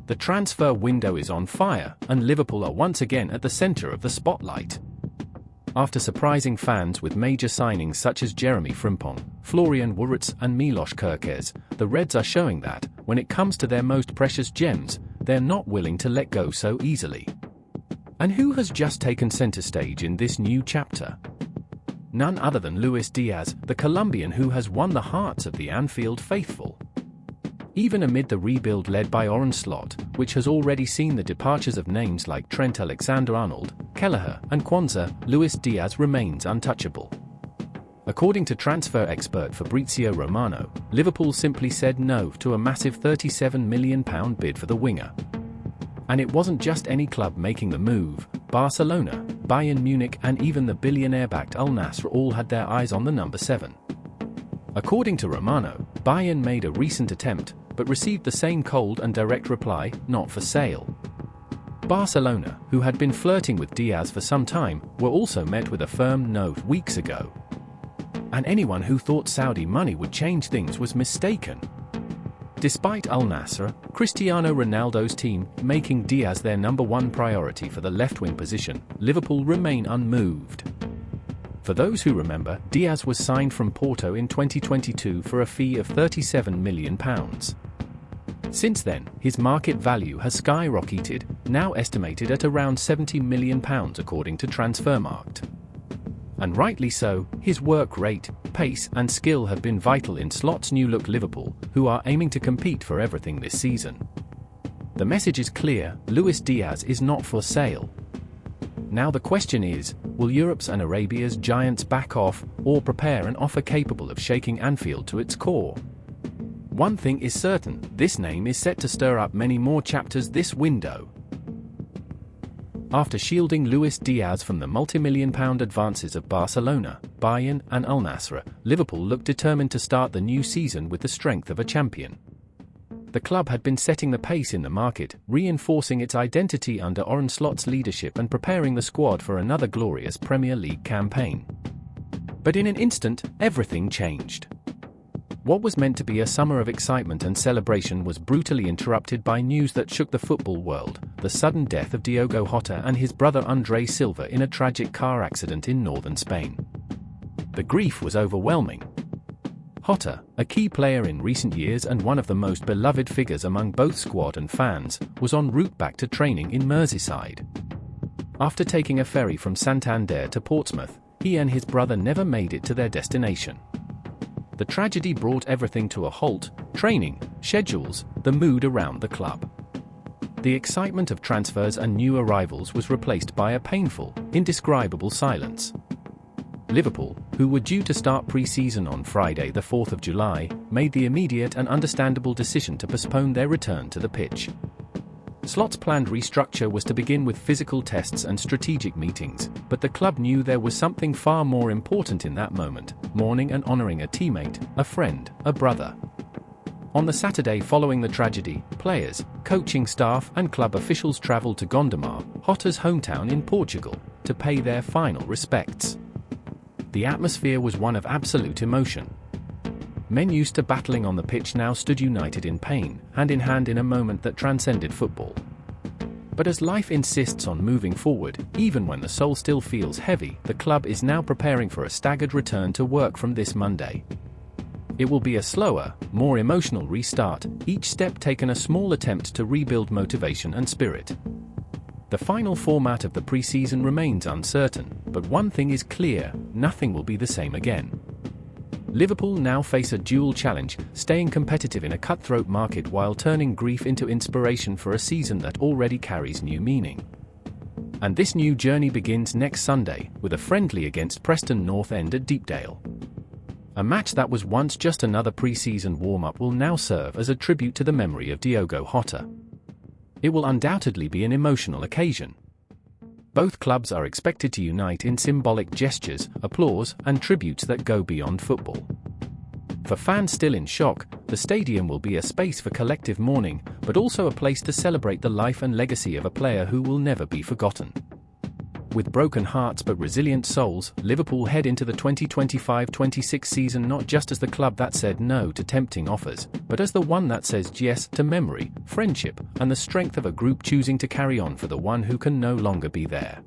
The transfer window is on fire, and Liverpool are once again at the centre of the spotlight. After surprising fans with major signings such as Jeremy Frimpong, Florian Wirtz and Milos Kerkez, the Reds are showing that, when it comes to their most precious gems, they're not willing to let go so easily. And who has just taken centre stage in this new chapter? None other than Luis Diaz, the Colombian who has won the hearts of the Anfield faithful. Even amid the rebuild led by Arne Slot, which has already seen the departures of names like Trent Alexander-Arnold, Kelleher, and Kwanzaa, Luis Diaz remains untouchable. According to transfer expert Fabrizio Romano, Liverpool simply said no to a massive £37 million bid for the winger. And it wasn't just any club making the move. Barcelona, Bayern Munich and even the billionaire-backed Al Nassr all had their eyes on the number 7. According to Romano, Bayern made a recent attempt, but received the same cold and direct reply, not for sale. Barcelona, who had been flirting with Diaz for some time, were also met with a firm no weeks ago. And anyone who thought Saudi money would change things was mistaken. Despite Al Nassr, Cristiano Ronaldo's team, making Diaz their number 1 priority for the left-wing position, Liverpool remain unmoved. For those who remember, Diaz was signed from Porto in 2022 for a fee of £37 million. Since then, his market value has skyrocketed, now estimated at around £70 million according to Transfermarkt. And rightly so, his work rate, pace and skill have been vital in Slot's new-look Liverpool, who are aiming to compete for everything this season. The message is clear, Luis Diaz is not for sale. Now the question is, will Europe's and Arabia's giants back off, or prepare an offer capable of shaking Anfield to its core? One thing is certain, this name is set to stir up many more chapters this window. After shielding Luis Diaz from the multi-million-pound advances of Barcelona, Bayern and Al Nassr, Liverpool looked determined to start the new season with the strength of a champion. The club had been setting the pace in the market, reinforcing its identity under Arne Slot's leadership and preparing the squad for another glorious Premier League campaign. But in an instant, everything changed. What was meant to be a summer of excitement and celebration was brutally interrupted by news that shook the football world: the sudden death of Diogo Jota and his brother Andre Silva in a tragic car accident in northern Spain. The grief was overwhelming. Jota, a key player in recent years and one of the most beloved figures among both squad and fans, was en route back to training in Merseyside. After taking a ferry from Santander to Portsmouth, he and his brother never made it to their destination. The tragedy brought everything to a halt: training, schedules, the mood around the club. The excitement of transfers and new arrivals was replaced by a painful, indescribable silence. Liverpool, who were due to start pre-season on Friday the 4th of July, made the immediate and understandable decision to postpone their return to the pitch. Slot's planned restructure was to begin with physical tests and strategic meetings, but the club knew there was something far more important in that moment: mourning and honouring a teammate, a friend, a brother. On the Saturday following the tragedy, players, coaching staff and club officials travelled to Gondomar, Jota's hometown in Portugal, to pay their final respects. The atmosphere was one of absolute emotion. Men used to battling on the pitch now stood united in pain, hand in hand in a moment that transcended football. But as life insists on moving forward, even when the soul still feels heavy, the club is now preparing for a staggered return to work from this Monday. It will be a slower, more emotional restart, each step taken a small attempt to rebuild motivation and spirit. The final format of the pre-season remains uncertain, but one thing is clear: nothing will be the same again. Liverpool now face a dual challenge: staying competitive in a cutthroat market while turning grief into inspiration for a season that already carries new meaning. And this new journey begins next Sunday, with a friendly against Preston North End at Deepdale. A match that was once just another pre-season warm-up will now serve as a tribute to the memory of Diogo Jota. It will undoubtedly be an emotional occasion. Both clubs are expected to unite in symbolic gestures, applause, and tributes that go beyond football. For fans still in shock, the stadium will be a space for collective mourning, but also a place to celebrate the life and legacy of a player who will never be forgotten. With broken hearts but resilient souls, Liverpool head into the 2025-26 season not just as the club that said no to tempting offers, but as the one that says yes to memory, friendship, and the strength of a group choosing to carry on for the one who can no longer be there.